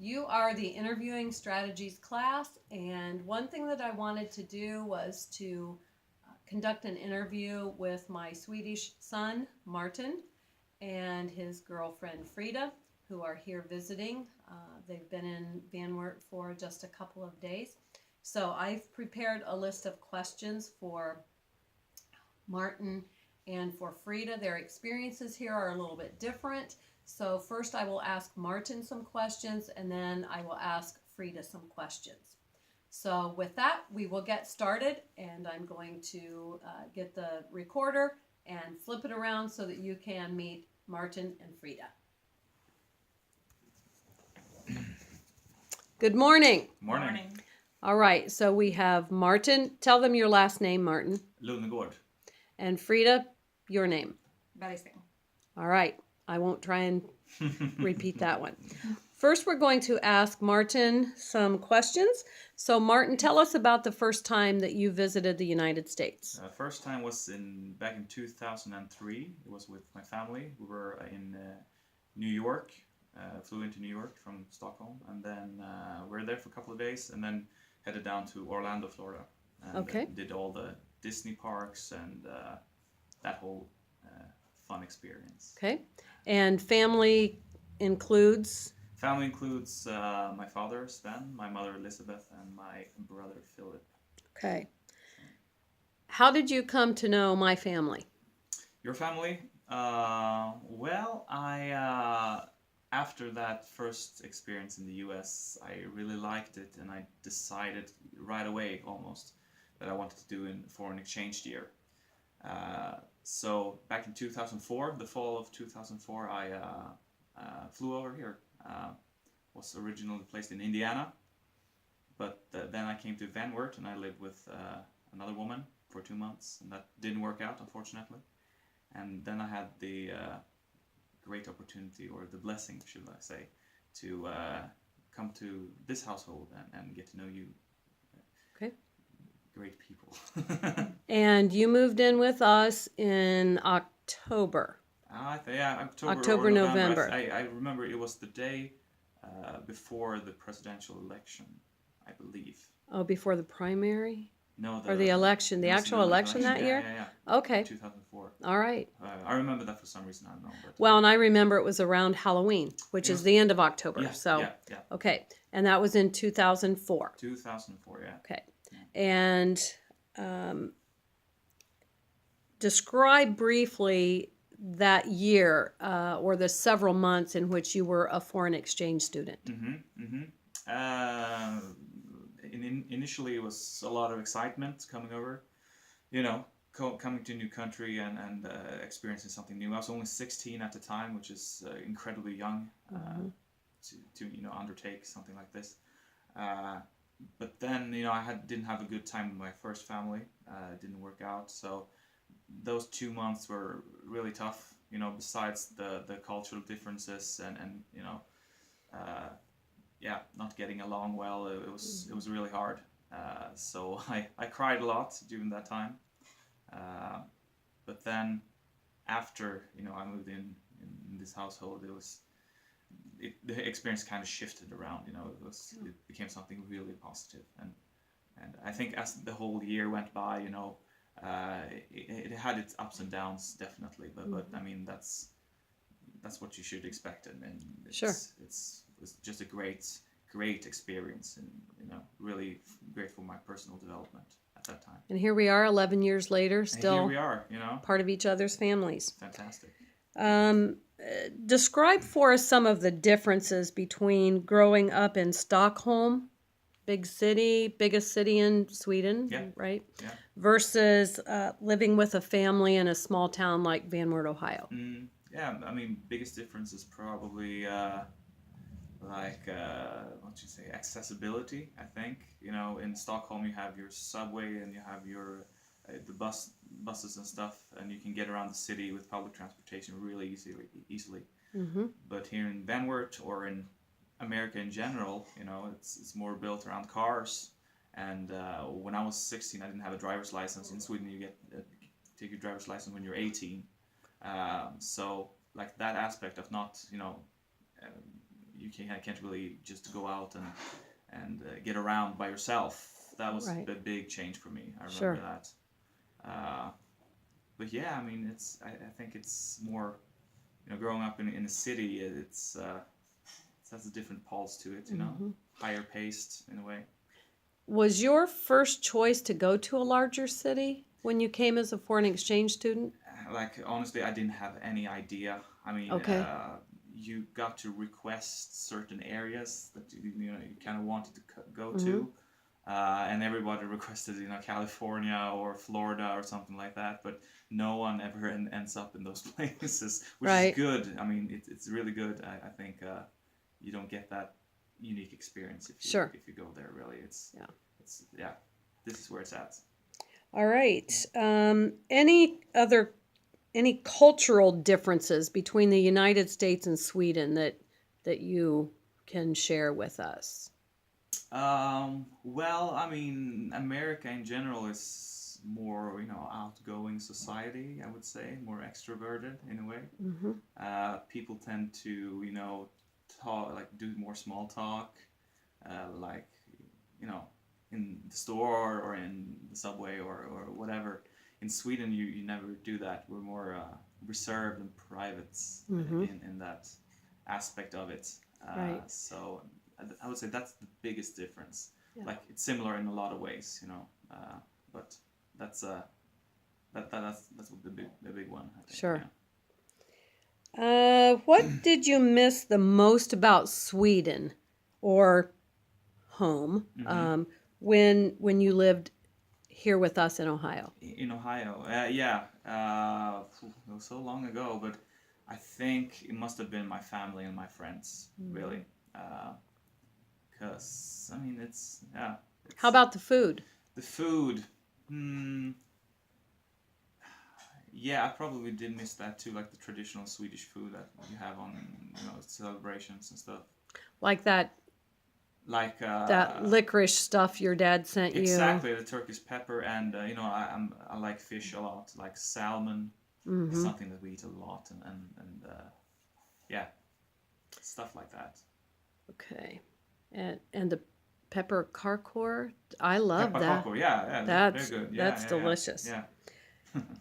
You are the interviewing strategies class, and one thing that I wanted to do was to conduct an interview with my Swedish son, Martin, and his girlfriend, Frida, who are here visiting. They've been in Van Wert for just a couple of days. So I've prepared a list of questions for Martin and for Frida. Their experiences here are a little bit different. So first I will ask Martin some questions, and then I will ask Frida some questions. So with that, we will get started, and I'm going to get the recorder and flip it around so that you can meet Martin and Frida. Good morning. Morning. All right, so we have Martin. Tell them your last name, Martin. Lundegård. And Frida, your name. Bergsten. All right, I won't try and repeat that one. First, we're going to ask Martin some questions. So Martin, tell us about the first time that you visited the United States. First time was back in 2003. It was with my family. We were in New York. Flew into New York from Stockholm, and then we were there for a couple of days, and then headed down to Orlando, Florida, and did all the Disney parks and that whole fun experience. Okay, and family includes? Family includes my father, Sven, my mother, Elizabeth, and my brother, Philip. Okay. How did you come to know my family? Your family? Well, after that first experience in the US, I really liked it, and I decided right away almost that I wanted to do a foreign exchange year. So back in 2004, the fall of 2004, I flew over here. Was originally placed in Indiana, but then I came to Van Wert, and I lived with another woman for 2 months, and that didn't work out, unfortunately. And then I had the great opportunity, or the blessing, should I say, to come to this household and get to know you. Okay. Great people. And you moved in with us in October. October, November. I remember it was the day before the presidential election, I believe. Oh, before the primary? No, or the election, the actual election that year? Yeah. Okay. 2004. All right. I remember that for some reason, I don't know. But, well, and I remember it was around Halloween, which is the end of October. Yeah, so, yeah. Okay. And that was in 2004. 2004, yeah. Okay. And describe briefly that year or the several months in which you were a foreign exchange student. Initially, it was a lot of excitement coming over, coming to a new country and experiencing something new. I was only 16 at the time, which is incredibly young to undertake something like this. But then, I didn't have a good time with my first family. It didn't work out. So those 2 months were really tough, besides the cultural differences and not getting along well. It was really hard. So I cried a lot during that time. But then after, I moved in this household, the experience kind of shifted around, it became something really positive. And I think as the whole year went by, it had its ups and downs, definitely. But I mean, that's what you should expect. And it's just a great experience, and really great for my personal development at that time. And here we are 11 years later, still and here we are, part of each other's families. Fantastic. Describe for us some of the differences between growing up in Stockholm, biggest city in Sweden, right? Yeah. Versus living with a family in a small town like Van Wert, Ohio. I mean, biggest difference is probably accessibility. I think in Stockholm you have your subway and you have your the buses and stuff, and you can get around the city with public transportation really easily. But here in Van Wert, or in America in general, it's more built around cars. And when I was 16, I didn't have a driver's license. In Sweden, you take your driver's license when you're 18. So like that aspect of not can't really just go out and get around by yourself. That was Right. a big change for me. I remember Sure. that. But yeah, I mean, I think it's more, growing up in a city, it has a different pulse to it, higher paced in a way. Was your first choice to go to a larger city when you came as a foreign exchange student? Like, honestly, I didn't have any idea. I mean, Okay. you got to request certain areas that you kind of wanted to go Mm-hmm. to, and everybody requested California or Florida or something like that, but no one ever ends up in those places, which Right. is good. I mean, it's really good. I think you don't get that unique experience if Sure. you go there. Really, Yeah. This is where it's at. All right. Any cultural differences between the United States and Sweden that you can share with us? Well, I mean, America in general is more, outgoing society, I would say, more extroverted in a way. Mm-hmm. People tend to, talk, like do more small talk, like, in the store or in the subway or whatever. In Sweden, you never do that. We're more reserved and private Mm-hmm. in that aspect of it. Right. So I would say that's the biggest difference. Yeah. Like, it's similar in a lot of ways, but that's that's the big one, I think. Sure. Yeah. What did you miss the most about Sweden or home when you lived here with us in Ohio? In Ohio, yeah, it was so long ago, but I think it must have been my family and my friends, really, because I mean, How about the food? the food? Hmm. Yeah, I probably did miss that too, like the traditional Swedish food that you have on, celebrations and stuff. Like that Like licorice stuff your dad sent you. exactly, the Turkish pepper, and I like fish a lot, like salmon. It's something that we eat a lot, and yeah, stuff like that. Okay. And the pepper karkor, I love Pepper that. cocoa, yeah, That's they're good. Yeah, that's yeah, delicious. yeah.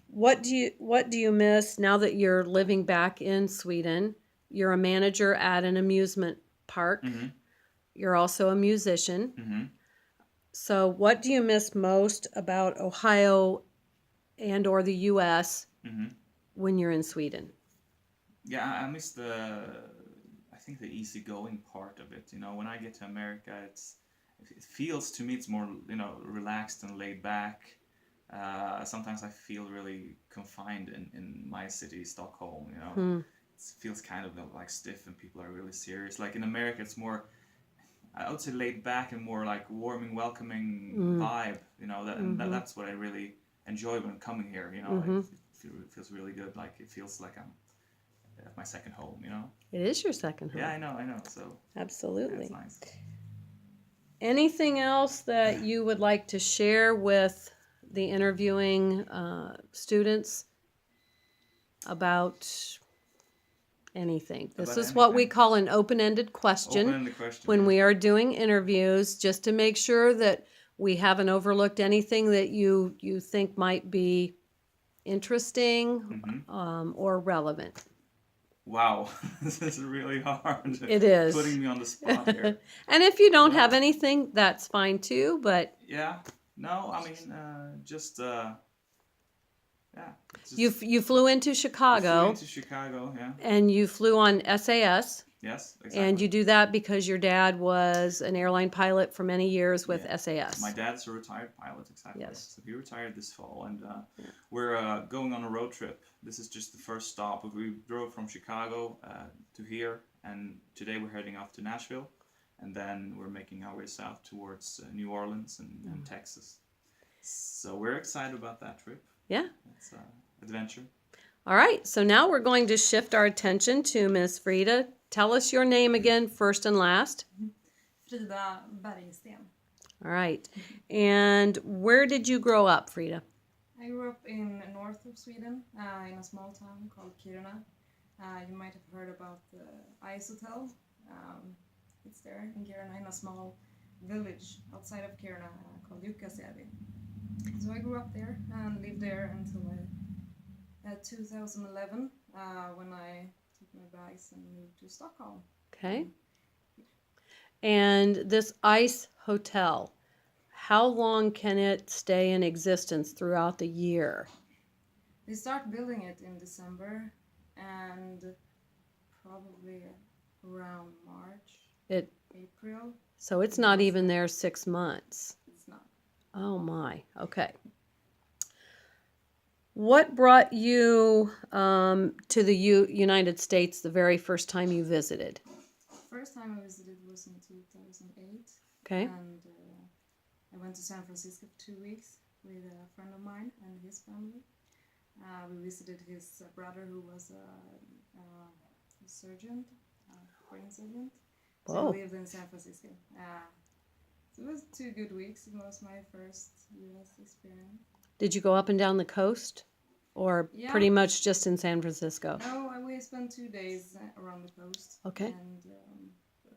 What do you miss now that you're living back in Sweden? You're a manager at an amusement park. Mm-hmm. You're also a musician. Mm-hmm. So what do you miss most about Ohio and or the US Mm-hmm. when you're in Sweden? Yeah, I miss I think the easygoing part of it. When I get to America, it feels to me it's more, relaxed and laid back. Sometimes I feel really confined in my city, Stockholm. It feels kind of like stiff, and people are really serious. Like in America, it's more, I would say, laid back and more like warming, welcoming vibe. That's what I really enjoy when coming here. It feels really good. Like, it feels like I'm at my second home. It is your second home. Yeah, I know. So Absolutely. that's nice. Anything else that you would like to share with the interviewing students about anything? This is what we call an open-ended question. Open-ended question. When we are doing interviews, just to make sure that we haven't overlooked anything that you think might be interesting or relevant. Wow, this is really hard. It is. Putting me on the spot here. And if you don't have anything, that's fine too, but... Yeah, no, I mean, just... You flew into Chicago. Yeah. And you flew on SAS. Yes, exactly. And you do that because your dad was an airline pilot for many years with SAS. My dad's a retired pilot, exactly. Yes. So he retired this fall, and we're going on a road trip. This is just the first stop. We drove from Chicago to here, and today we're heading off to Nashville, and then we're making our way south towards New Orleans and Texas. So we're excited about that trip. Yeah. It's an adventure. All right, so now we're going to shift our attention to Miss Frida. Tell us your name again, first and last. Frida Bergsten. All right. And where did you grow up, Frida? I grew up in north of Sweden, in a small town called Kiruna. You might have heard about the Ice Hotel. It's there in Kiruna, in a small village outside of Kiruna called Jukkasjärvi. So I grew up there and lived there until 2011 when I took my bags and moved to Stockholm. Okay. And this ice hotel, how long can it stay in existence throughout the year? They start building it in December and probably around March, April. So it's not even there 6 months. It's not. Oh my, okay. What brought you to the United States the very first time you visited? First time I visited was in 2008. Okay. And I went to San Francisco for 2 weeks with a friend of mine and his family. We visited his brother who was a surgeon, brain surgeon. So Whoa. we lived in San Francisco. So it was 2 good weeks. It was my first U.S. experience. Did you go up and down the coast, or Yeah. pretty much just in San Francisco? No, we spent 2 days around the coast. Okay. And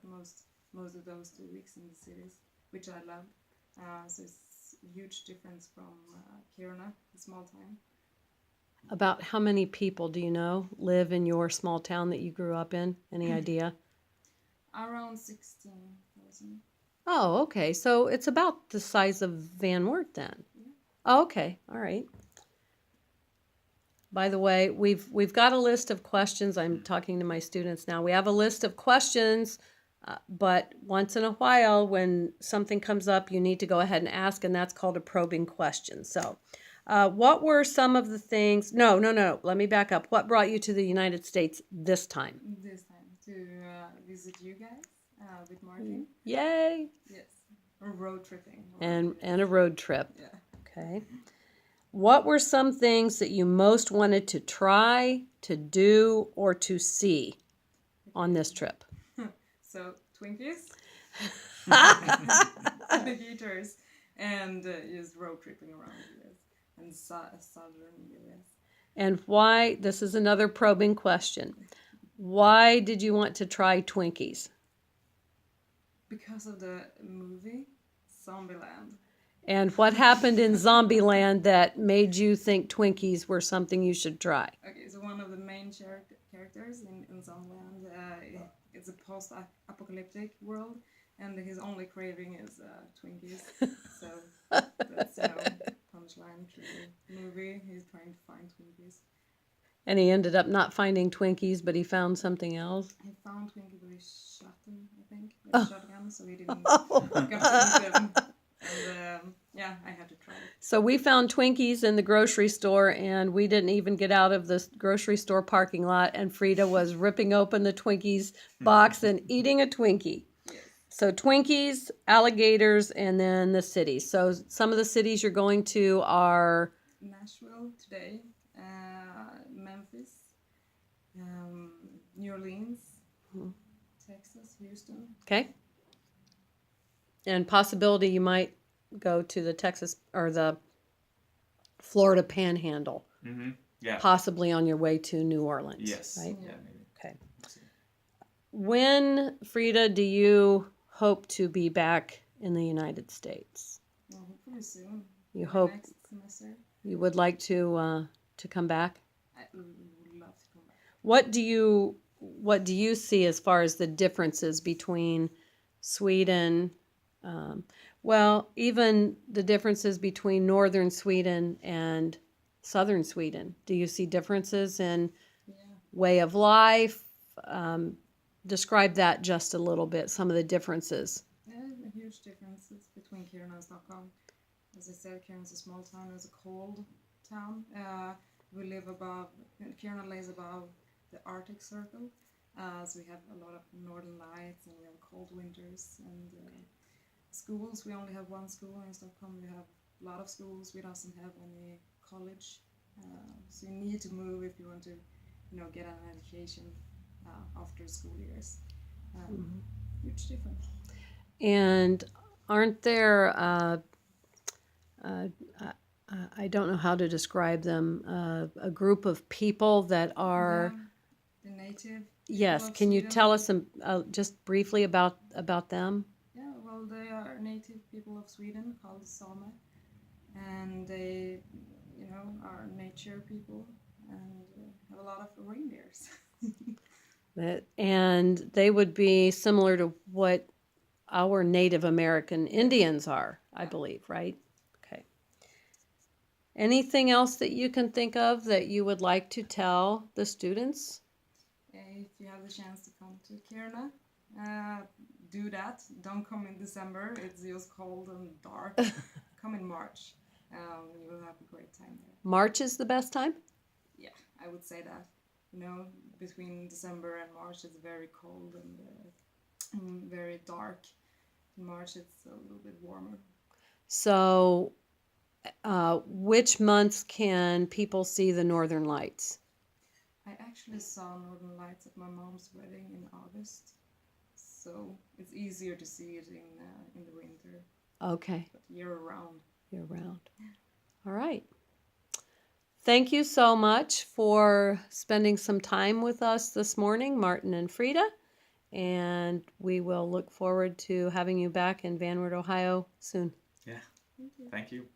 most of those 2 weeks in the cities, which I loved. So it's a huge difference from Kiruna, a small town. About how many people, do you know, live in your small town that you grew up in? Any idea? Around 16,000. Oh, okay. So it's about the size of Van Wert then. Yeah. Oh, okay. All right. By the way, we've got a list of questions. I'm talking to my students now. We have a list of questions, but once in a while, when something comes up, you need to go ahead and ask, and that's called a probing question. So, what were some of the things? No. Let me back up. What brought you to the United States this time? This time to visit you guys with Martin. Yay! Yes. Or road tripping. And a road trip. Yeah. Okay. What were some things that you most wanted to try, to do, or to see on this trip? So, Twinkies, alligators, and just road tripping around the US and southern US. And why, this is another probing question, why did you want to try Twinkies? Because of the movie Zombieland. And what happened in Zombieland that made you think Twinkies were something you should try? Okay, so one of the main characters in Zombieland, it's a post-apocalyptic world, and his only craving is Twinkies. So that's punchline to the movie. He's trying to find Twinkies. And he ended up not finding Twinkies, but he found something else? He found Twinkie, but he shot him, I think, with a shotgun, so he didn't get to eat them. And yeah, I had to try it. So we found Twinkies in the grocery store, and we didn't even get out of the grocery store parking lot, and Frida was ripping open the Twinkies box and eating a Twinkie. Yes. So Twinkies, alligators, and then the cities. So some of the cities you're going to are... Nashville today, Memphis, New Orleans, Texas, Houston. Okay. And possibility you might go to the Texas or the Florida Panhandle. Mm-hmm. Yeah. Possibly on your way to New Orleans. Yes. Right? Yeah, maybe. Okay. When, Frida, do you hope to be back in the United States? Well, hopefully soon. You My hope next semester. you would like to come back? I would love to come back. What do you see as far as the differences between Sweden? Well, even the differences between northern Sweden and southern Sweden. Do you see differences in way of life? Describe that just a little bit, some of the differences. Yeah, huge differences between Kiruna and Stockholm. As I said, Kiruna is a small town, it's a cold town. We live above, Kiruna lays above the Arctic Circle. So we have a lot of northern lights and we have cold winters. And schools, we only have one school in Stockholm. We have a lot of schools. We doesn't have any college. So you need to move if you want to, get an education after school years. Huge difference. And aren't there, I don't know how to describe them, a group of people that are the native. Yes, people of can you Sweden. tell us just briefly about them? Yeah, well, they are native people of Sweden called Same, and they, are nature people and have a lot of reindeers. And they would be similar to what our Native American Indians are, I Yeah. believe, right? Okay. Anything else that you can think of that you would like to tell the students? If you have the chance to come to Kiruna, do that. Don't come in December. It's just cold and dark. Come in March. You will have a great time there. March is the best time? Yeah, I would say that. Between December and March, it's very cold and very dark. In March, it's a little bit warmer. So, which months can people see the Northern Lights? I actually saw Northern Lights at my mom's wedding in August, so it's easier to see it in the winter, Okay, but year round. year round. All right. Thank you so much for spending some time with us this morning, Martin and Frida. And we will look forward to having you back in Van Wert, Ohio soon. Yeah. Thank you. Thank you.